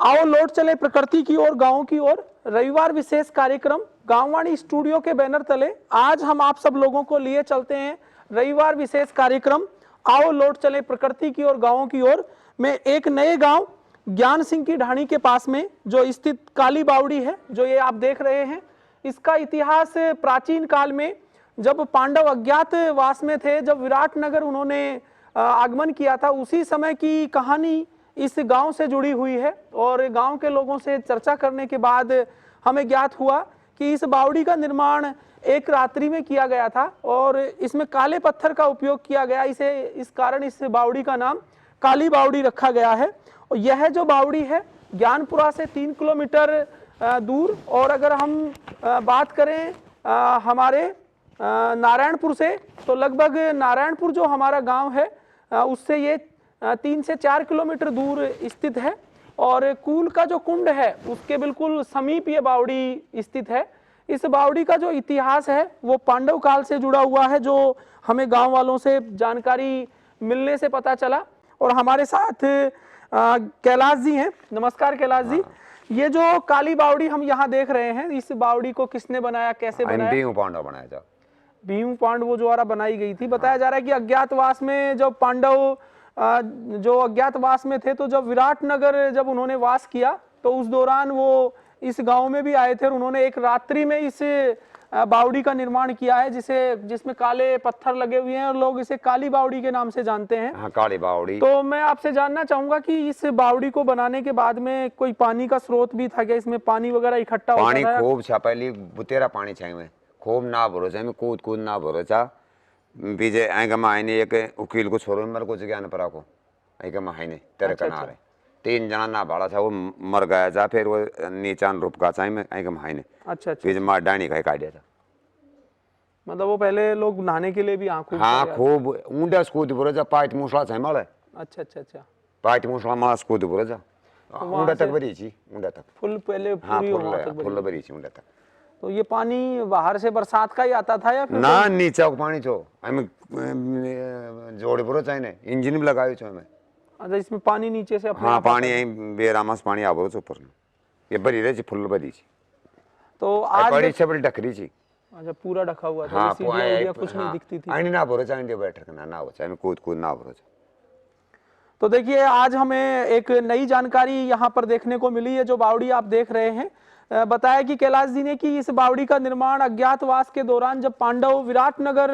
आओ लौट चले प्रकृति की ओर, गाँव की ओर। रविवार विशेष कार्यक्रम गांववाणी स्टूडियो के बैनर तले आज हम आप सब लोगों को लिए चलते हैं रविवार विशेष कार्यक्रम आओ लौट चले प्रकृति की ओर, गाँव की ओर में एक नए गांव ज्ञान सिंह की ढाणी के पास में जो स्थित काली बावड़ी है, जो ये आप देख रहे हैं। इसका इतिहास प्राचीन काल में जब पांडव अज्ञातवास में थे, जब विराटनगर उन्होंने आगमन किया था, उसी समय की कहानी इस गांव से जुड़ी हुई है। और गांव के लोगों से चर्चा करने के बाद हमें ज्ञात हुआ कि इस बावड़ी का निर्माण एक रात्रि में किया गया था और इसमें काले पत्थर का उपयोग किया गया। इस कारण इस बावड़ी का नाम काली बावड़ी रखा गया है। और यह जो बावड़ी है ज्ञानपुरा से 3 किलोमीटर दूर, और अगर हम बात करें हमारे नारायणपुर से, तो लगभग नारायणपुर जो हमारा गांव है उससे ये 3 से 4 किलोमीटर दूर स्थित है। और कूल का जो कुंड है उसके बिल्कुल समीप ये बावड़ी स्थित है। इस बावड़ी का जो इतिहास है वो पांडव काल से जुड़ा हुआ है, जो हमें गांव वालों से जानकारी मिलने से पता चला। और हमारे साथ कैलाश जी हैं। नमस्कार कैलाश जी। ये जो काली बावड़ी हम यहाँ देख रहे हैं, इस बावड़ी को किसने बनाया, कैसे बनाया? भीम पांडव बनाया था। भीम पांडवों द्वारा बनाई गई थी। बताया जा रहा है कि अज्ञातवास में जब पांडव जो अज्ञातवास में थे, तो जब विराटनगर जब उन्होंने वास किया तो उस दौरान वो इस गांव में भी आए थे और उन्होंने एक रात्रि में इस बावड़ी का निर्माण किया है, जिसमें काले पत्थर लगे हुए हैं और लोग इसे काली बावड़ी के नाम से जानते हैं। हाँ, काली बावड़ी। तो मैं आपसे जानना चाहूंगा कि इस बावड़ी को बनाने के बाद में कोई पानी का स्रोत भी था क्या? इसमें पानी वगैरह इकट्ठा होता था? पानी खूब छा, पहले बुतेरा पानी छाई में खूब ना भरोसा में कूद कूद ना भरोसा बीजे आएगा आईने एक उकील को छोड़ो मर को ज्ञान परा को आएगा मायने तेरे किनारे 3 जना ना भाड़ा था, वो मर गया जा, फिर वो नीचान रूप का चाहे में आएगा मायने। अच्छा। फिर मार डाणी का काट दिया था। मतलब वो पहले लोग नहाने के लिए भी आंखों हाँ खूब ऊंडा स्कूद भरोसा पाइट मूसला चाहे माले। अच्छा। पाइट मूसला माला स्कूद भरोसा ऊंडा तक भरी छी, ऊंडा तक फुल पहले फुल भरी छी ऊंडा तक। तो ये पानी बाहर से बरसात का ही आता था या फिर ना नीचा को पानी छो हमें जोड़े भरो चाहिए इंजन भी लगायो छो हमें। अच्छा, इसमें पानी नीचे से अपने हाँ पानी यही बेरामस पानी आवरो छो ऊपर ये भरी रही छी, फुल भरी छी। तो आज बड़ी से बड़ी ढकरी छी। अच्छा, पूरा ढका हुआ था। हाँ, सीढ़ियां कुछ नहीं दिखती थी। आईने ना भरो चाहिए बैठक ना हो चाहे कूद कूद ना भरो। तो देखिए आज हमें एक नई जानकारी यहाँ पर देखने को मिली है। जो बावड़ी आप देख रहे हैं, बताया कि कैलाश जी ने कि इस बावड़ी का निर्माण अज्ञातवास के दौरान जब पांडव विराटनगर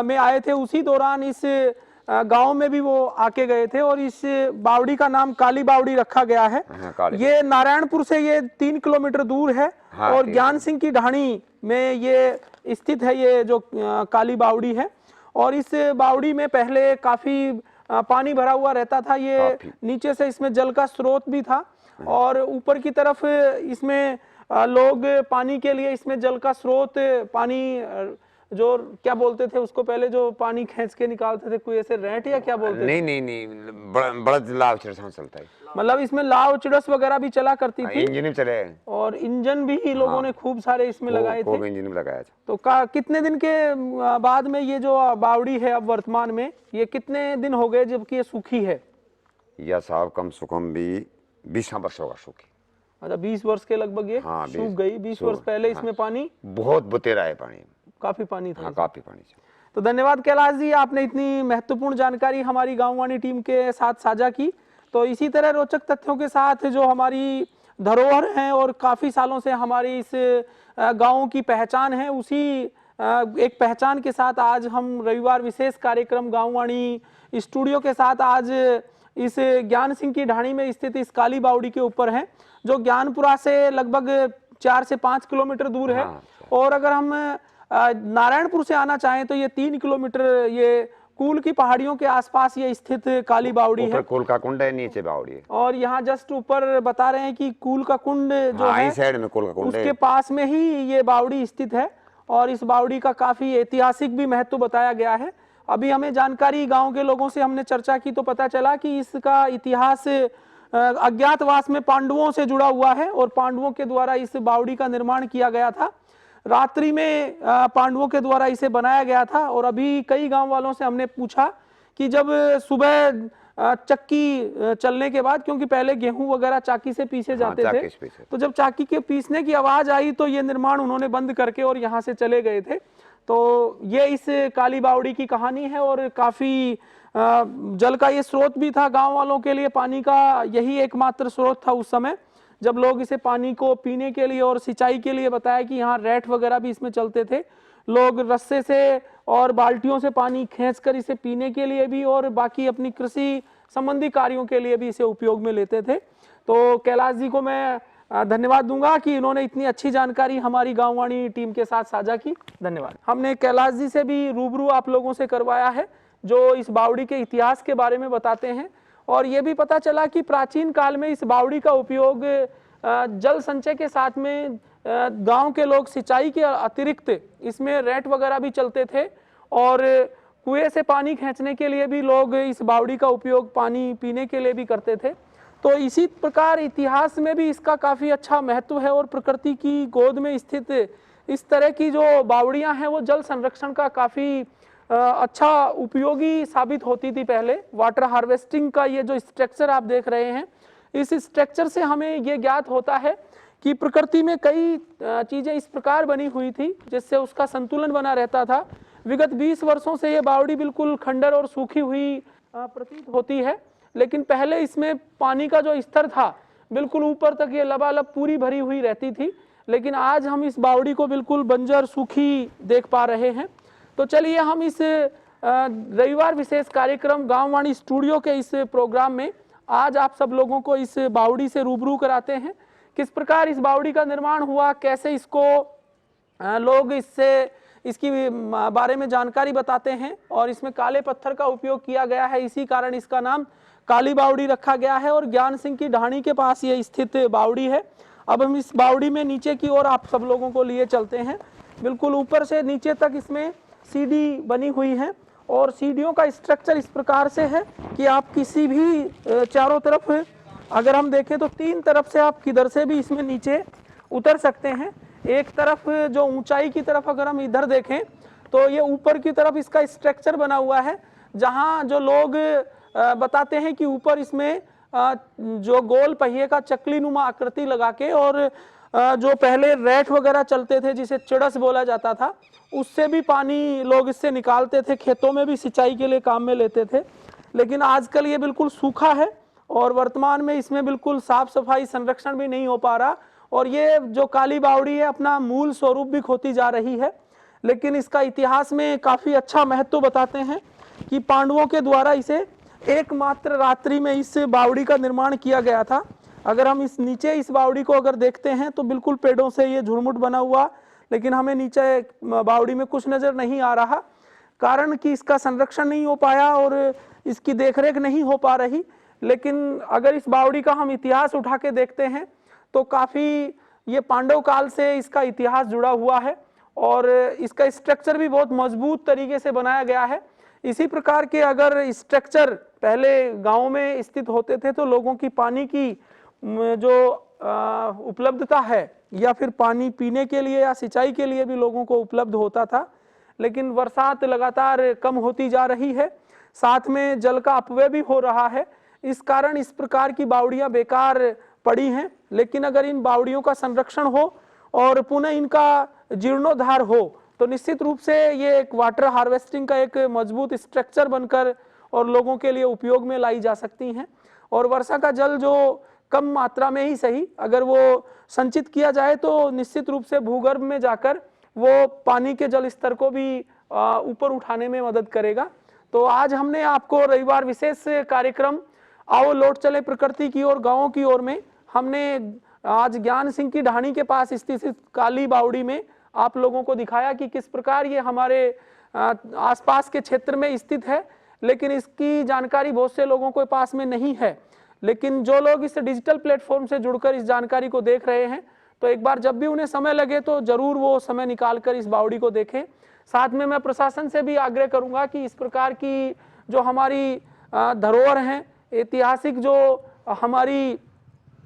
में आए थे, उसी दौरान इस गांव में भी वो आके गए थे और इस बावड़ी का नाम काली बावड़ी रखा गया है। ये नारायणपुर से ये 3 किलोमीटर दूर है। हाँ, और ज्ञान सिंह की ढाणी में ये स्थित है, ये जो काली बावड़ी है। और इस बावड़ी में पहले काफी पानी भरा हुआ रहता था। ये नीचे से इसमें जल का स्रोत भी था और ऊपर की तरफ इसमें लोग पानी के लिए इसमें जल का स्रोत पानी जो क्या बोलते थे उसको, पहले जो पानी खींच के निकालते थे, कोई ऐसे रेंट या क्या बोलते थे? नहीं बड़ा लाव चिड़स चलता है। मतलब इसमें लाव चिड़स वगैरह भी चला करती थी। इंजन भी चले और इंजन भी लोगों ने खूब सारे इसमें लगाए थे। इंजन लगाया था। तो कितने दिन के बाद में ये जो बावड़ी है अब वर्तमान में, ये कितने दिन हो गए जबकि ये सूखी है? या साहब कम से कम भी 20 वर्ष होगा सूखी। अच्छा, 20 वर्ष के लगभग ये सूख गई। 20 वर्ष पहले इसमें पानी बहुत बुतेरा है, पानी काफी पानी था। हाँ, काफी पानी। तो धन्यवाद कैलाश जी, आपने इतनी महत्वपूर्ण जानकारी हमारी गांववाणी टीम के साथ साझा की। तो इसी तरह रोचक तथ्यों के साथ जो हमारी धरोहर हैं और काफी सालों से हमारी इस गांव की पहचान है, उसी एक पहचान के साथ आज हम रविवार विशेष कार्यक्रम गांववाणी स्टूडियो के साथ आज इस ज्ञान सिंह की ढाणी में स्थित इस काली बावड़ी के ऊपर हैं, जो ज्ञानपुरा से लगभग 4 से 5 किलोमीटर दूर है। और अगर हम नारायणपुर से आना चाहें तो ये 3 किलोमीटर ये कूल की पहाड़ियों के आसपास ये स्थित काली बावड़ी है। कूल का कुंड है, नीचे बावड़ी है। और यहाँ जस्ट ऊपर बता रहे हैं कि कूल का कुंड जो है साइड में कूल का कुंड उसके पास में ही ये बावड़ी स्थित है। और इस बावड़ी का काफी ऐतिहासिक भी महत्व बताया गया है। अभी हमें जानकारी गांव के लोगों से हमने चर्चा की तो पता चला कि इसका इतिहास अज्ञातवास में पांडवों से जुड़ा हुआ है और पांडवों के द्वारा इस बावड़ी का निर्माण किया गया था। रात्रि में पांडवों के द्वारा इसे बनाया गया था। और अभी कई गांव वालों से हमने पूछा कि जब सुबह चक्की चलने के बाद, क्योंकि पहले गेहूं वगैरह चाकी से पीसे जाते थे, चाकी से पीसे। तो जब चाकी के पीसने की आवाज आई तो ये निर्माण उन्होंने बंद करके और यहाँ से चले गए थे। तो ये इस काली बावड़ी की कहानी है और काफी जल का ये स्रोत भी था गांव वालों के लिए, पानी का यही एकमात्र स्रोत था उस समय, जब लोग इसे पानी को पीने के लिए और सिंचाई के लिए, बताया कि यहाँ रैट वगैरह भी इसमें चलते थे, लोग रस्से से और बाल्टियों से पानी खींचकर इसे पीने के लिए भी और बाकी अपनी कृषि संबंधी कार्यों के लिए भी इसे उपयोग में लेते थे। तो कैलाश जी को मैं धन्यवाद दूंगा कि इन्होंने इतनी अच्छी जानकारी हमारी गांववाणी टीम के साथ साझा की। धन्यवाद। हमने कैलाश जी से भी रूबरू आप लोगों से करवाया है, जो इस बावड़ी के इतिहास के बारे में बताते हैं, और ये भी पता चला कि प्राचीन काल में इस बावड़ी का उपयोग जल संचय के साथ में गांव के लोग सिंचाई के अतिरिक्त इसमें रैट वगैरह भी चलते थे और कुएं से पानी खींचने के लिए भी लोग इस बावड़ी का उपयोग पानी पीने के लिए भी करते थे। तो इसी प्रकार इतिहास में भी इसका काफ़ी अच्छा महत्व है और प्रकृति की गोद में स्थित इस तरह की जो बावड़ियां हैं वो जल संरक्षण का काफ़ी अच्छा उपयोगी साबित होती थी। पहले वाटर हार्वेस्टिंग का ये जो स्ट्रक्चर आप देख रहे हैं, इस स्ट्रक्चर से हमें ये ज्ञात होता है कि प्रकृति में कई चीज़ें इस प्रकार बनी हुई थी जिससे उसका संतुलन बना रहता था। विगत 20 वर्षों से ये बावड़ी बिल्कुल खंडर और सूखी हुई प्रतीत होती है, लेकिन पहले इसमें पानी का जो स्तर था बिल्कुल ऊपर तक ये लबालब पूरी भरी हुई रहती थी, लेकिन आज हम इस बावड़ी को बिल्कुल बंजर सूखी देख पा रहे हैं। तो चलिए हम इस रविवार विशेष कार्यक्रम गांववाणी स्टूडियो के इस प्रोग्राम में आज आप सब लोगों को इस बावड़ी से रूबरू कराते हैं, किस प्रकार इस बावड़ी का निर्माण हुआ, कैसे इसको लोग इसकी बारे में जानकारी बताते हैं, और इसमें काले पत्थर का उपयोग किया गया है, इसी कारण इसका नाम काली बावड़ी रखा गया है और ज्ञान सिंह की ढाणी के पास ये स्थित बावड़ी है। अब हम इस बावड़ी में नीचे की ओर आप सब लोगों को लिए चलते हैं। बिल्कुल ऊपर से नीचे तक इसमें सीढ़ी बनी हुई है और सीढ़ियों का स्ट्रक्चर इस प्रकार से है कि आप किसी भी चारों तरफ अगर हम देखें तो 3 तरफ से आप किधर से भी इसमें नीचे उतर सकते हैं। एक तरफ जो ऊंचाई की तरफ अगर हम इधर देखें तो ये ऊपर की तरफ इसका स्ट्रक्चर बना हुआ है, जहां जो लोग बताते हैं कि ऊपर इसमें जो गोल पहिए का चकली नुमा आकृति लगा के और जो पहले रैट वगैरह चलते थे जिसे चिड़स बोला जाता था, उससे भी पानी लोग इससे निकालते थे, खेतों में भी सिंचाई के लिए काम में लेते थे। लेकिन आजकल ये बिल्कुल सूखा है और वर्तमान में इसमें बिल्कुल साफ सफाई संरक्षण भी नहीं हो पा रहा और ये जो काली बावड़ी है अपना मूल स्वरूप भी खोती जा रही है। लेकिन इसका इतिहास में काफ़ी अच्छा महत्व बताते हैं कि पांडवों के द्वारा इसे एकमात्र रात्रि में इस बावड़ी का निर्माण किया गया था। अगर हम इस नीचे इस बावड़ी को अगर देखते हैं तो बिल्कुल पेड़ों से ये झुरमुट बना हुआ, लेकिन हमें नीचे बावड़ी में कुछ नज़र नहीं आ रहा, कारण कि इसका संरक्षण नहीं हो पाया और इसकी देखरेख नहीं हो पा रही। लेकिन अगर इस बावड़ी का हम इतिहास उठा के देखते हैं तो काफ़ी ये पांडव काल से इसका इतिहास जुड़ा हुआ है और इसका स्ट्रक्चर भी बहुत मजबूत तरीके से बनाया गया है। इसी प्रकार के अगर स्ट्रक्चर पहले गाँव में स्थित होते थे तो लोगों की पानी की जो उपलब्धता है या फिर पानी पीने के लिए या सिंचाई के लिए भी लोगों को उपलब्ध होता था। लेकिन बरसात लगातार कम होती जा रही है, साथ में जल का अपव्यय भी हो रहा है, इस कारण इस प्रकार की बावड़ियां बेकार पड़ी हैं। लेकिन अगर इन बावड़ियों का संरक्षण हो और पुनः इनका जीर्णोद्धार हो तो निश्चित रूप से ये एक वाटर हार्वेस्टिंग का एक मजबूत स्ट्रक्चर बनकर और लोगों के लिए उपयोग में लाई जा सकती हैं। और वर्षा का जल जो कम मात्रा में ही सही अगर वो संचित किया जाए तो निश्चित रूप से भूगर्भ में जाकर वो पानी के जल स्तर को भी ऊपर उठाने में मदद करेगा। तो आज हमने आपको रविवार विशेष कार्यक्रम आओ लौट चले प्रकृति की ओर गाँवों की ओर में हमने आज ज्ञान सिंह की ढाणी के पास स्थित काली बावड़ी में आप लोगों को दिखाया कि किस प्रकार ये हमारे आसपास के क्षेत्र में स्थित है, लेकिन इसकी जानकारी बहुत से लोगों के पास में नहीं है। लेकिन जो लोग इस डिजिटल प्लेटफॉर्म से जुड़कर इस जानकारी को देख रहे हैं तो एक बार जब भी उन्हें समय लगे तो जरूर वो समय निकाल कर इस बावड़ी को देखें। साथ में मैं प्रशासन से भी आग्रह करूंगा कि इस प्रकार की जो हमारी धरोहर हैं, ऐतिहासिक जो हमारी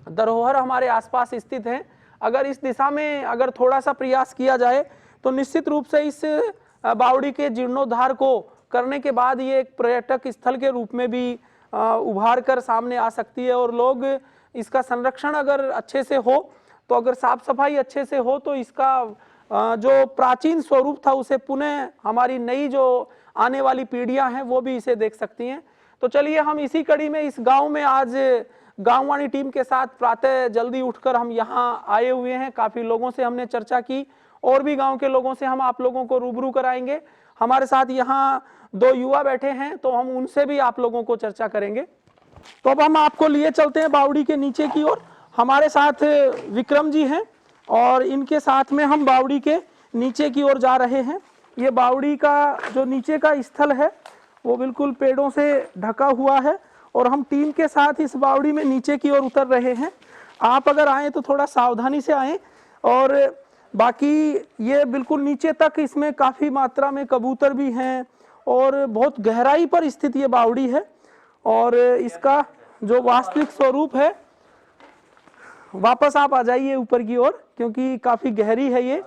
धरोहर हमारे आसपास स्थित हैं, अगर इस दिशा में अगर थोड़ा सा प्रयास किया जाए तो निश्चित रूप से इस बावड़ी के जीर्णोद्धार को करने के बाद ये एक पर्यटक स्थल के रूप में भी उभार कर सामने आ सकती है। और लोग इसका संरक्षण अगर अच्छे से हो, तो अगर साफ सफाई अच्छे से हो, तो इसका जो प्राचीन स्वरूप था उसे पुनः हमारी नई जो आने वाली पीढ़ियां हैं वो भी इसे देख सकती हैं। तो चलिए हम इसी कड़ी में इस गांव में आज गांववाणी टीम के साथ प्रातः जल्दी उठकर हम यहाँ आए हुए हैं। काफी लोगों से हमने चर्चा की, और भी गांव के लोगों से हम आप लोगों को रूबरू कराएंगे। हमारे साथ यहाँ 2 युवा बैठे हैं, तो हम उनसे भी आप लोगों को चर्चा करेंगे। तो अब हम आपको लिए चलते हैं बावड़ी के नीचे की ओर। हमारे साथ विक्रम जी हैं और इनके साथ में हम बावड़ी के नीचे की ओर जा रहे हैं। ये बावड़ी का जो नीचे का स्थल है वो बिल्कुल पेड़ों से ढका हुआ है, और हम टीम के साथ इस बावड़ी में नीचे की ओर उतर रहे हैं। आप अगर आएँ तो थोड़ा सावधानी से आएँ। और बाकी ये बिल्कुल नीचे तक इसमें काफ़ी मात्रा में कबूतर भी हैं, और बहुत गहराई पर स्थित ये बावड़ी है। और इसका जो वास्तविक स्वरूप है, वापस आप आ जाइए ऊपर की ओर, क्योंकि काफ़ी गहरी है ये।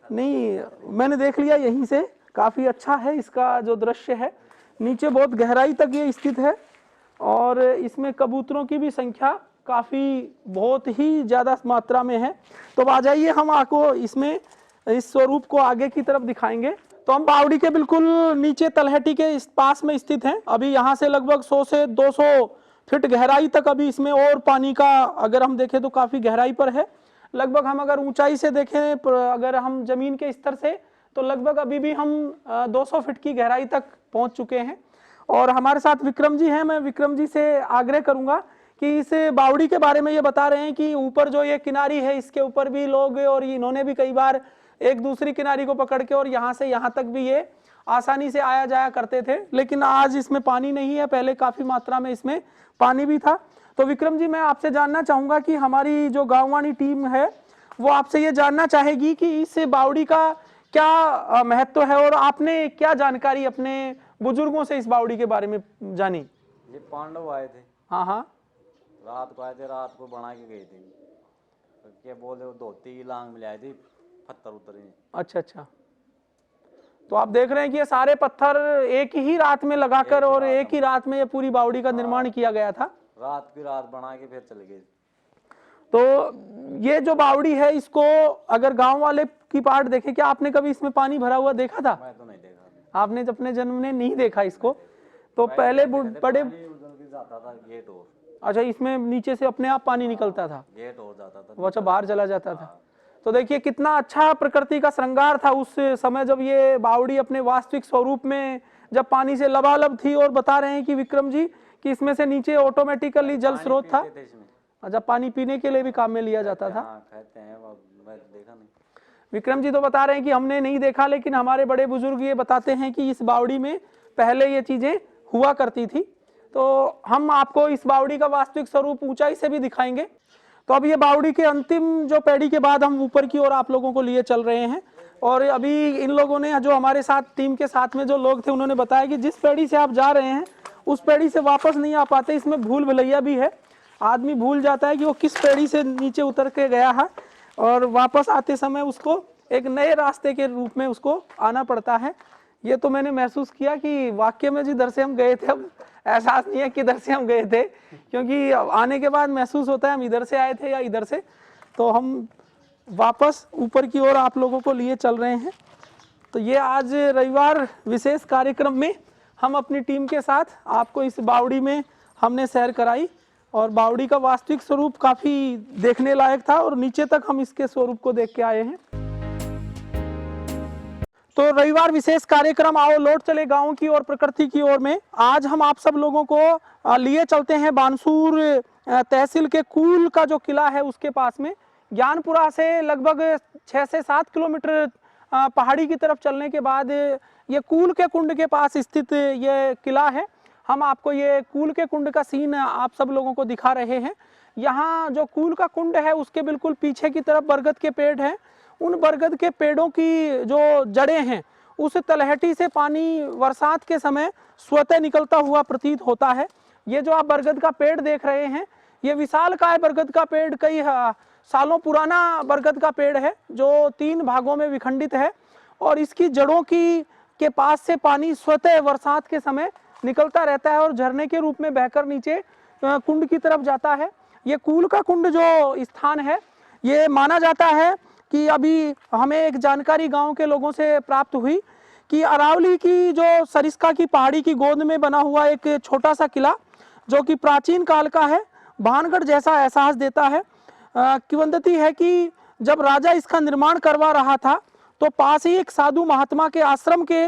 नहीं, मैंने देख लिया यहीं से, काफ़ी अच्छा है इसका जो दृश्य है। नीचे बहुत गहराई तक ये स्थित है, और इसमें कबूतरों की भी संख्या काफ़ी बहुत ही ज़्यादा मात्रा में है। तो आ जाइए, हम आपको इसमें इस स्वरूप को आगे की तरफ दिखाएंगे। तो हम बावड़ी के बिल्कुल नीचे तलहटी के इस पास में स्थित हैं। अभी यहाँ से लगभग 100 से 200 फीट गहराई तक अभी इसमें और पानी का अगर हम देखें तो काफ़ी गहराई पर है। लगभग हम अगर ऊंचाई से देखें, अगर हम जमीन के स्तर से, तो लगभग अभी भी हम 200 फीट की गहराई तक पहुंच चुके हैं। और हमारे साथ विक्रम जी हैं। मैं विक्रम जी से आग्रह करूंगा कि इस बावड़ी के बारे में ये बता रहे हैं कि ऊपर जो ये किनारी है, इसके ऊपर भी लोग और इन्होंने भी कई बार एक दूसरी किनारी को पकड़ के और यहाँ से यहाँ तक भी ये आसानी से आया जाया करते थे। लेकिन आज इसमें पानी नहीं है, पहले काफ़ी मात्रा में इसमें पानी भी था। तो विक्रम जी, मैं आपसे जानना चाहूँगा कि हमारी जो गांववाणी टीम है वो आपसे ये जानना चाहेगी कि इस बावड़ी का क्या महत्व है, और आपने क्या जानकारी अपने बुजुर्गों से इस बावड़ी के बारे में जानी। ये पांडव आए थे। हाँ हाँ, रात को आए थे, रात को बना के गए थे। तो क्या बोले, वो धोती लांग में आए थे, पत्थर उतरे। अच्छा अच्छा। तो आप देख रहे हैं कि ये सारे पत्थर एक ही रात में लगाकर और एक ही रात में ये पूरी बावड़ी का निर्माण किया गया था। रात की रात बना के फिर चले गए। तो ये जो बावड़ी है, इसको अगर गांव वाले की पार्ट देखे, क्या आपने कभी इसमें पानी भरा हुआ देखा था? मैं तो नहीं देखा। आपने अपने जन्म में नहीं देखा इसको? तो पहले बड़े जाता था गेट और। अच्छा, इसमें नीचे से अपने आप पानी निकलता था, गेट हो जाता था, वो अच्छा बाहर चला जाता था। तो देखिए कितना अच्छा प्रकृति का श्रृंगार था उस समय जब ये बावड़ी अपने वास्तविक स्वरूप में जब पानी से लबालब थी। और बता रहे हैं कि विक्रम जी कि इसमें से नीचे ऑटोमेटिकली जल स्रोत था, जब पानी पीने के लिए भी काम में लिया जाता था। कहते हैं, मैं देखा नहीं। विक्रम जी तो बता रहे हैं कि हमने नहीं देखा, लेकिन हमारे बड़े बुजुर्ग ये बताते हैं कि इस बावड़ी में पहले ये चीजें हुआ करती थी। तो हम आपको इस बावड़ी का वास्तविक स्वरूप ऊंचाई से भी दिखाएंगे। तो अब ये बावड़ी के अंतिम जो पैड़ी के बाद हम ऊपर की ओर आप लोगों को लिए चल रहे हैं। और अभी इन लोगों ने, जो हमारे साथ टीम के साथ में जो लोग थे, उन्होंने बताया कि जिस पैड़ी से आप जा रहे हैं उस पैड़ी से वापस नहीं आ पाते। इसमें भूल भुलैया भी है, आदमी भूल जाता है कि वो किस पैड़ी से नीचे उतर के गया है, और वापस आते समय उसको एक नए रास्ते के रूप में उसको आना पड़ता है। ये तो मैंने महसूस किया कि वाकई में जिधर से हम गए थे, अब एहसास नहीं है किधर से हम गए थे, क्योंकि आने के बाद महसूस होता है हम इधर से आए थे या इधर से। तो हम वापस ऊपर की ओर आप लोगों को लिए चल रहे हैं। तो ये आज रविवार विशेष कार्यक्रम में हम अपनी टीम के साथ आपको इस बावड़ी में हमने सैर कराई, और बावड़ी का वास्तविक स्वरूप काफ़ी देखने लायक था, और नीचे तक हम इसके स्वरूप को देख के आए हैं। तो रविवार विशेष कार्यक्रम आओ लौट चले गांव की और प्रकृति की ओर में आज हम आप सब लोगों को लिए चलते हैं बानसूर तहसील के कूल का जो किला है उसके पास में। ज्ञानपुरा से लगभग 6 से 7 किलोमीटर पहाड़ी की तरफ चलने के बाद ये कूल के कुंड के पास स्थित ये किला है। हम आपको ये कूल के कुंड का सीन आप सब लोगों को दिखा रहे हैं। यहाँ जो कूल का कुंड है उसके बिल्कुल पीछे की तरफ बरगद के पेड़ हैं। उन बरगद के पेड़ों की जो जड़ें हैं उस तलहटी से पानी बरसात के समय स्वतः निकलता हुआ प्रतीत होता है। ये जो आप बरगद का पेड़ देख रहे हैं ये विशालकाय बरगद का पेड़ कई सालों पुराना बरगद का पेड़ है जो 3 भागों में विखंडित है और इसकी जड़ों के पास से पानी स्वतः बरसात के समय निकलता रहता है और झरने के रूप में बहकर नीचे कुंड की तरफ जाता है। ये कूल का कुंड जो स्थान है, ये माना जाता है कि अभी हमें एक जानकारी गांव के लोगों से प्राप्त हुई कि अरावली की जो सरिस्का की पहाड़ी की गोद में बना हुआ एक छोटा सा किला जो कि प्राचीन काल का है, भानगढ़ जैसा एहसास देता है। किंवदंती है कि जब राजा इसका निर्माण करवा रहा था तो पास ही एक साधु महात्मा के आश्रम के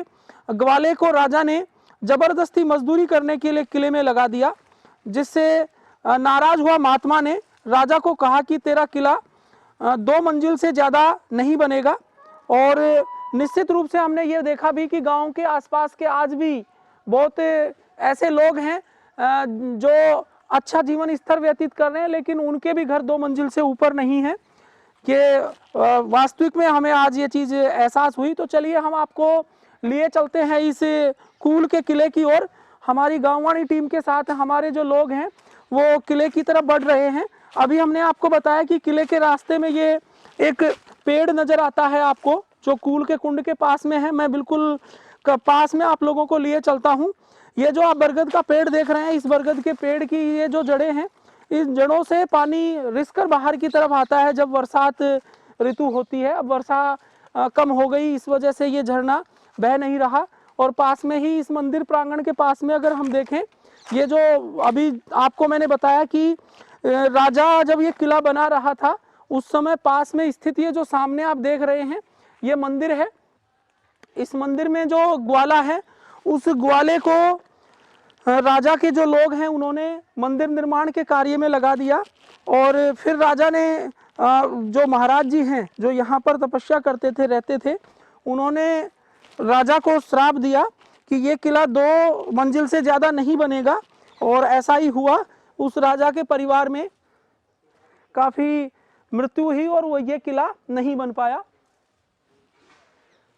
ग्वाले को राजा ने जबरदस्ती मजदूरी करने के लिए किले में लगा दिया, जिससे नाराज हुआ महात्मा ने राजा को कहा कि तेरा किला 2 मंजिल से ज़्यादा नहीं बनेगा। और निश्चित रूप से हमने ये देखा भी कि गांव के आसपास के आज भी बहुत ऐसे लोग हैं जो अच्छा जीवन स्तर व्यतीत कर रहे हैं, लेकिन उनके भी घर 2 मंजिल से ऊपर नहीं है कि वास्तविक में हमें आज ये चीज़ एहसास हुई। तो चलिए हम आपको लिए चलते हैं इस कूल के किले की ओर। हमारी गांववाणी टीम के साथ हमारे जो लोग हैं वो किले की तरफ बढ़ रहे हैं। अभी हमने आपको बताया कि किले के रास्ते में ये एक पेड़ नज़र आता है आपको, जो कूल के कुंड के पास में है। मैं बिल्कुल पास में आप लोगों को लिए चलता हूँ। ये जो आप बरगद का पेड़ देख रहे हैं, इस बरगद के पेड़ की ये जो जड़ें हैं, इस जड़ों से पानी रिसकर बाहर की तरफ आता है जब बरसात ऋतु होती है। अब वर्षा कम हो गई, इस वजह से ये झरना बह नहीं रहा। और पास में ही इस मंदिर प्रांगण के पास में अगर हम देखें, ये जो अभी आपको मैंने बताया कि राजा जब ये किला बना रहा था उस समय पास में स्थित ये जो सामने आप देख रहे हैं ये मंदिर है। इस मंदिर में जो ग्वाला है, उस ग्वाले को राजा के जो लोग हैं उन्होंने मंदिर निर्माण के कार्य में लगा दिया। और फिर राजा ने जो महाराज जी हैं जो यहाँ पर तपस्या करते थे, रहते थे, उन्होंने राजा को श्राप दिया कि ये किला 2 मंजिल से ज़्यादा नहीं बनेगा। और ऐसा ही हुआ। उस राजा के परिवार में काफ़ी मृत्यु हुई और वो ये किला नहीं बन पाया।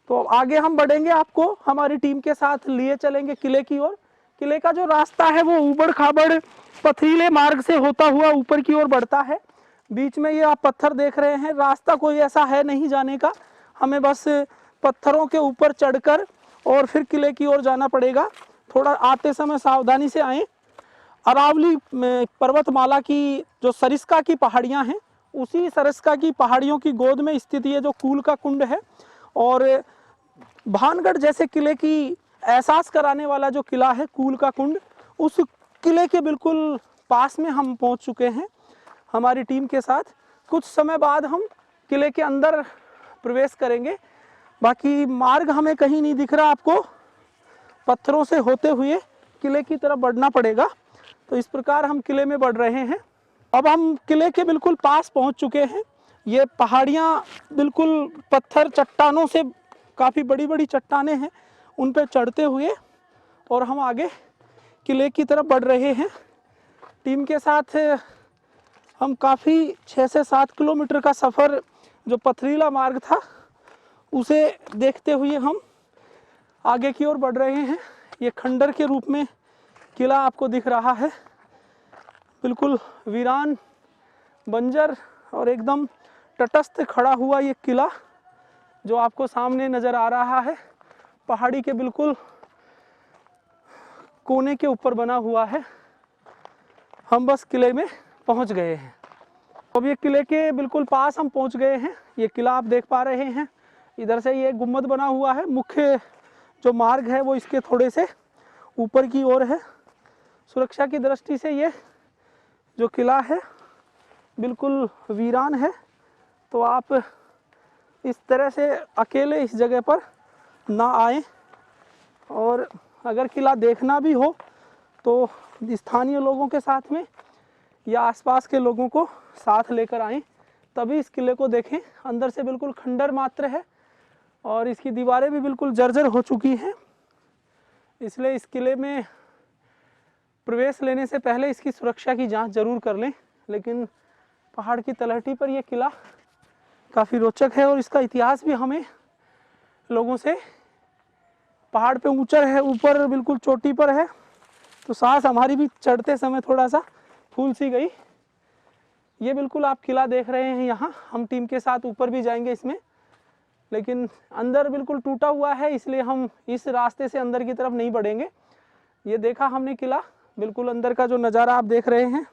तो आगे हम बढ़ेंगे, आपको हमारी टीम के साथ लिए चलेंगे किले की ओर। किले का जो रास्ता है वो ऊबड़ खाबड़ पथरीले मार्ग से होता हुआ ऊपर की ओर बढ़ता है। बीच में ये आप पत्थर देख रहे हैं, रास्ता कोई ऐसा है नहीं जाने का, हमें बस पत्थरों के ऊपर चढ़कर और फिर किले की ओर जाना पड़ेगा। थोड़ा आते समय सावधानी से आएं। अरावली पर्वतमाला की जो सरिस्का की पहाड़ियाँ हैं, उसी सरिस्का की पहाड़ियों की गोद में स्थित ये जो कूल का कुंड है और भानगढ़ जैसे किले की एहसास कराने वाला जो किला है कूल का कुंड, उस किले के बिल्कुल पास में हम पहुंच चुके हैं हमारी टीम के साथ। कुछ समय बाद हम किले के अंदर प्रवेश करेंगे। बाकी मार्ग हमें कहीं नहीं दिख रहा, आपको पत्थरों से होते हुए किले की तरफ बढ़ना पड़ेगा। तो इस प्रकार हम किले में बढ़ रहे हैं। अब हम किले के बिल्कुल पास पहुंच चुके हैं। ये पहाड़ियाँ बिल्कुल पत्थर चट्टानों से, काफ़ी बड़ी बड़ी चट्टानें हैं, उन पर चढ़ते हुए और हम आगे किले की तरफ बढ़ रहे हैं। टीम के साथ हम काफ़ी 6 से 7 किलोमीटर का सफ़र जो पथरीला मार्ग था उसे देखते हुए हम आगे की ओर बढ़ रहे हैं। ये खंडर के रूप में किला आपको दिख रहा है, बिल्कुल वीरान, बंजर और एकदम तटस्थ खड़ा हुआ ये किला जो आपको सामने नज़र आ रहा है, पहाड़ी के बिल्कुल कोने के ऊपर बना हुआ है। हम बस किले में पहुंच गए हैं। अब ये किले के बिल्कुल पास हम पहुंच गए हैं। ये किला आप देख पा रहे हैं, इधर से ये गुम्बद बना हुआ है। मुख्य जो मार्ग है वो इसके थोड़े से ऊपर की ओर है। सुरक्षा की दृष्टि से ये जो किला है बिल्कुल वीरान है, तो आप इस तरह से अकेले इस जगह पर ना आएं। और अगर किला देखना भी हो तो स्थानीय लोगों के साथ में या आसपास के लोगों को साथ लेकर आएं, तभी इस किले को देखें। अंदर से बिल्कुल खंडर मात्र है और इसकी दीवारें भी बिल्कुल जर्जर हो चुकी हैं, इसलिए इस किले में प्रवेश लेने से पहले इसकी सुरक्षा की जांच जरूर कर लें। लेकिन पहाड़ की तलहटी पर यह किला काफ़ी रोचक है और इसका इतिहास भी हमें लोगों से, पहाड़ पे ऊंचा है, ऊपर बिल्कुल चोटी पर है, तो सांस हमारी भी चढ़ते समय थोड़ा सा फूल सी गई। ये बिल्कुल आप किला देख रहे हैं यहाँ, हम टीम के साथ ऊपर भी जाएंगे इसमें, लेकिन अंदर बिल्कुल टूटा हुआ है, इसलिए हम इस रास्ते से अंदर की तरफ नहीं बढ़ेंगे। ये देखा हमने किला, बिल्कुल अंदर का जो नज़ारा आप देख रहे हैं,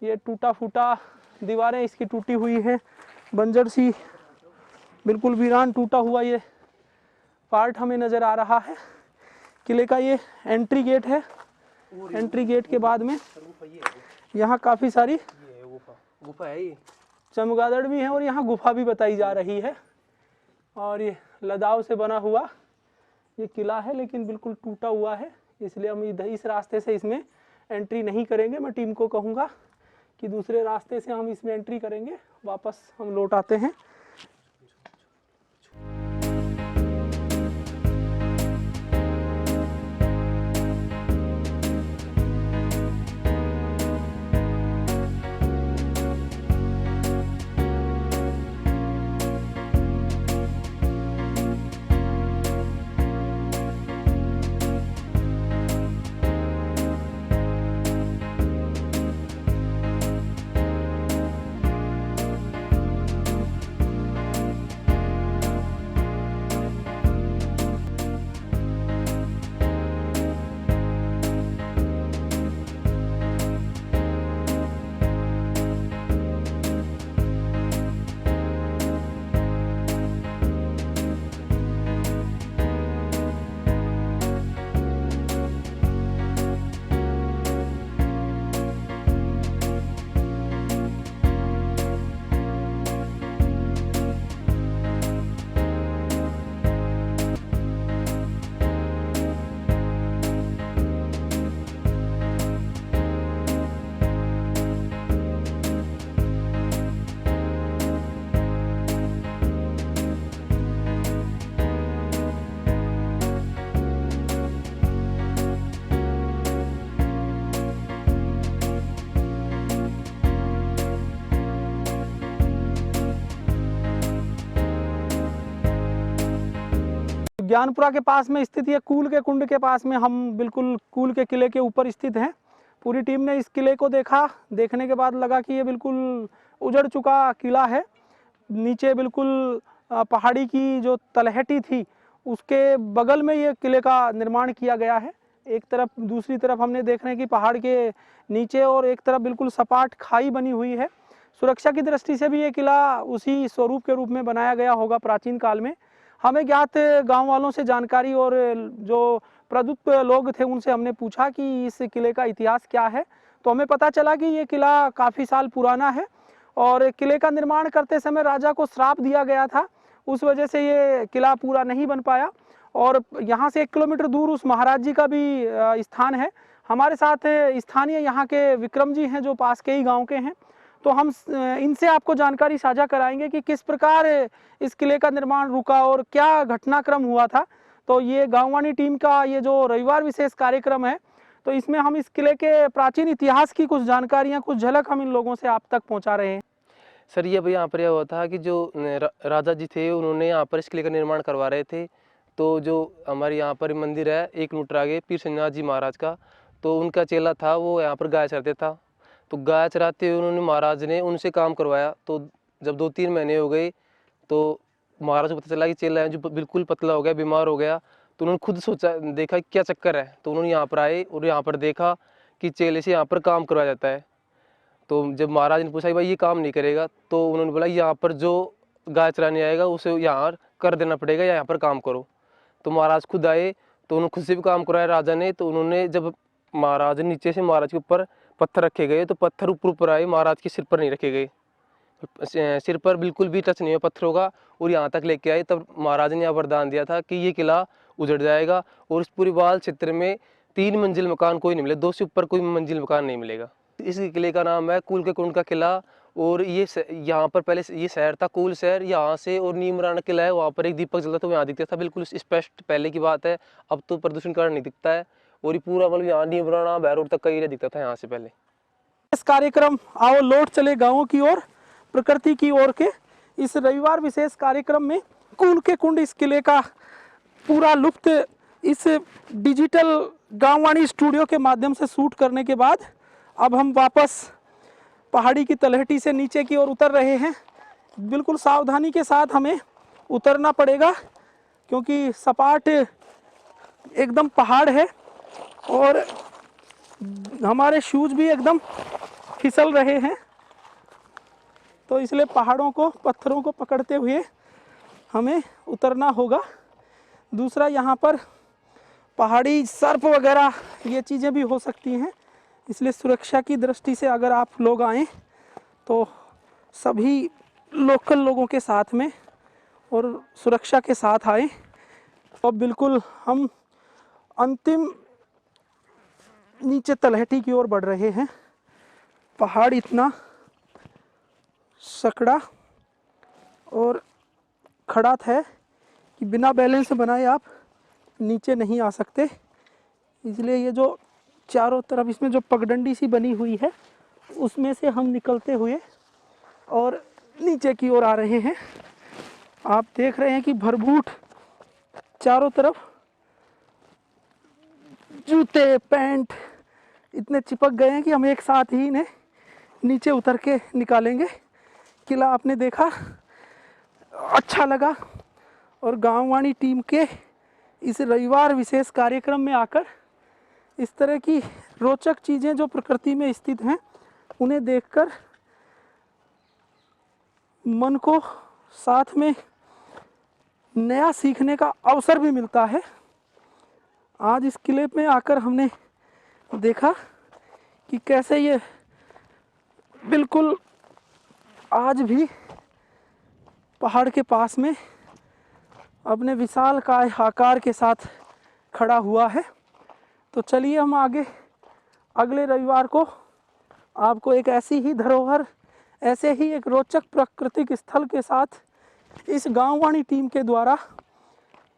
ये टूटा फूटा दीवारें इसकी टूटी हुई है, बंजर सी बिल्कुल वीरान टूटा हुआ ये पार्ट हमें नज़र आ रहा है। किले का ये एंट्री गेट है। एंट्री गेट के बाद में यहाँ काफ़ी सारी गुफा है, ये चमगादड़ भी हैं और यहाँ गुफा भी बताई जा रही है। और ये लदाव से बना हुआ ये किला है, लेकिन बिल्कुल टूटा हुआ है, इसलिए हम इधर इस रास्ते से इसमें एंट्री नहीं करेंगे। मैं टीम को कहूँगा कि दूसरे रास्ते से हम इसमें एंट्री करेंगे। वापस हम लौट आते हैं। ज्ञानपुरा के पास में स्थित ये कूल के कुंड के पास में हम बिल्कुल कूल के किले के ऊपर स्थित हैं। पूरी टीम ने इस किले को देखा, देखने के बाद लगा कि ये बिल्कुल उजड़ चुका किला है। नीचे बिल्कुल पहाड़ी की जो तलहटी थी उसके बगल में ये किले का निर्माण किया गया है। एक तरफ, दूसरी तरफ हमने देख रहे हैं कि पहाड़ के नीचे और एक तरफ बिल्कुल सपाट खाई बनी हुई है। सुरक्षा की दृष्टि से भी ये किला उसी स्वरूप के रूप में बनाया गया होगा प्राचीन काल में। हमें ज्ञात गांव वालों से जानकारी और जो प्रदुत लोग थे उनसे हमने पूछा कि इस किले का इतिहास क्या है, तो हमें पता चला कि ये किला काफ़ी साल पुराना है और किले का निर्माण करते समय राजा को श्राप दिया गया था, उस वजह से ये किला पूरा नहीं बन पाया। और यहाँ से 1 किलोमीटर दूर उस महाराज जी का भी स्थान है। हमारे साथ स्थानीय यहाँ के विक्रम जी हैं जो पास के ही गाँव के हैं, तो हम इनसे आपको जानकारी साझा कराएंगे कि किस प्रकार इस किले का निर्माण रुका और क्या घटनाक्रम हुआ था। तो ये गांववाणी टीम का ये जो रविवार विशेष कार्यक्रम है, तो इसमें हम इस किले के प्राचीन इतिहास की कुछ जानकारियां, कुछ झलक हम इन लोगों से आप तक पहुंचा रहे हैं। सर ये यहाँ पर यह हुआ था कि जो राजा जी थे उन्होंने यहाँ पर इस किले का निर्माण करवा रहे थे। तो जो हमारे यहाँ पर मंदिर है 1 किलोमीटर आगे पीर संजनाथ जी महाराज का, तो उनका चेला था, वो यहाँ पर गाय चराते था। तो गाय चराते हुए उन्होंने महाराज ने उनसे काम करवाया। तो जब 2-3 महीने हो गए तो महाराज को पता चला कि चेला है जो बिल्कुल पतला हो गया, बीमार हो गया। तो उन्होंने खुद सोचा, देखा क्या चक्कर है, तो उन्होंने यहाँ पर आए और यहाँ पर देखा कि चेले से यहाँ पर काम करवाया जाता है। तो जब महाराज ने पूछा कि भाई ये काम नहीं करेगा, तो उन्होंने बोला यहाँ पर जो गाय चराने आएगा उसे यहाँ कर देना पड़ेगा या यहाँ पर काम करो। तो महाराज खुद आए, तो उन्होंने खुद से भी काम करवाया राजा ने। तो उन्होंने जब महाराज नीचे से महाराज के ऊपर पत्थर रखे गए, तो पत्थर ऊपर आए, महाराज के सिर पर नहीं रखे गए। सिर पर बिल्कुल भी टच नहीं हुआ पत्थरों का, और यहाँ तक लेके आए। तब महाराज ने यह वरदान दिया था कि ये किला उजड़ जाएगा और इस पूरी बाल क्षेत्र में 3 मंजिल मकान कोई नहीं मिले, 2 से ऊपर कोई मंजिल मकान नहीं मिलेगा। इस किले का नाम है कूल के कुंड का किला। और ये यहाँ पर पहले ये शहर था कूल शहर, यहाँ से और नीमराना किला है, वहाँ पर एक दीपक जलता था, यहाँ दिखता था, बिल्कुल स्पष्ट पहले की बात है। अब तो प्रदूषण कारण नहीं दिखता है। और ये पूरा मतलब यहाँ नीमराना बैरोड तक का एरिया दिखता था यहाँ से पहले। इस कार्यक्रम आओ लौट चले गाँवों की ओर, प्रकृति की ओर के इस रविवार विशेष कार्यक्रम में कूल के कुंड इस किले का पूरा लुत्फ इस डिजिटल गांववाणी स्टूडियो के माध्यम से शूट करने के बाद अब हम वापस पहाड़ी की तलहटी से नीचे की ओर उतर रहे हैं। बिल्कुल सावधानी के साथ हमें उतरना पड़ेगा क्योंकि सपाट एकदम पहाड़ है और हमारे शूज भी एकदम फिसल रहे हैं, तो इसलिए पहाड़ों को, पत्थरों को पकड़ते हुए हमें उतरना होगा। दूसरा, यहाँ पर पहाड़ी सर्प वगैरह ये चीज़ें भी हो सकती हैं, इसलिए सुरक्षा की दृष्टि से अगर आप लोग आएँ तो सभी लोकल लोगों के साथ में और सुरक्षा के साथ आएँ। अब बिल्कुल हम अंतिम नीचे तलहटी की ओर बढ़ रहे हैं। पहाड़ इतना सकड़ा और खड़ा है कि बिना बैलेंस बनाए आप नीचे नहीं आ सकते, इसलिए ये जो चारों तरफ इसमें जो पगडंडी सी बनी हुई है उसमें से हम निकलते हुए और नीचे की ओर आ रहे हैं। आप देख रहे हैं कि भरबूट चारों तरफ जूते पैंट इतने चिपक गए हैं कि हम एक साथ ही इन्हें नीचे उतर के निकालेंगे। किला आपने देखा, अच्छा लगा, और गांववाणी टीम के इस रविवार विशेष कार्यक्रम में आकर इस तरह की रोचक चीज़ें जो प्रकृति में स्थित हैं उन्हें देखकर मन को साथ में नया सीखने का अवसर भी मिलता है। आज इस किले में आकर हमने देखा कि कैसे ये बिल्कुल आज भी पहाड़ के पास में अपने विशाल काय आकार के साथ खड़ा हुआ है। तो चलिए हम आगे अगले रविवार को आपको एक ऐसी ही धरोहर, ऐसे ही एक रोचक प्राकृतिक स्थल के साथ इस गांववाणी टीम के द्वारा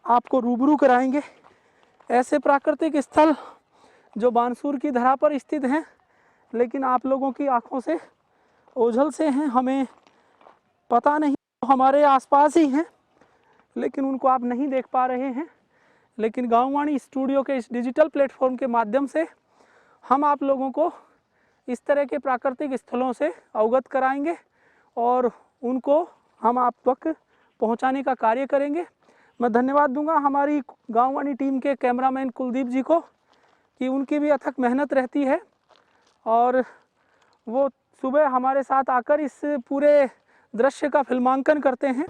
आपको रूबरू कराएंगे। ऐसे प्राकृतिक स्थल जो बानसूर की धरा पर स्थित हैं, लेकिन आप लोगों की आंखों से ओझल से हैं, हमें पता नहीं, हमारे आसपास ही हैं लेकिन उनको आप नहीं देख पा रहे हैं। लेकिन गांववाणी स्टूडियो के इस डिजिटल प्लेटफॉर्म के माध्यम से हम आप लोगों को इस तरह के प्राकृतिक स्थलों से अवगत कराएंगे और उनको हम आप तक पहुंचाने का कार्य करेंगे। मैं धन्यवाद दूंगा हमारी गांववाणी टीम के कैमरामैन कुलदीप जी को कि उनकी भी अथक मेहनत रहती है और वो सुबह हमारे साथ आकर इस पूरे दृश्य का फिल्मांकन करते हैं।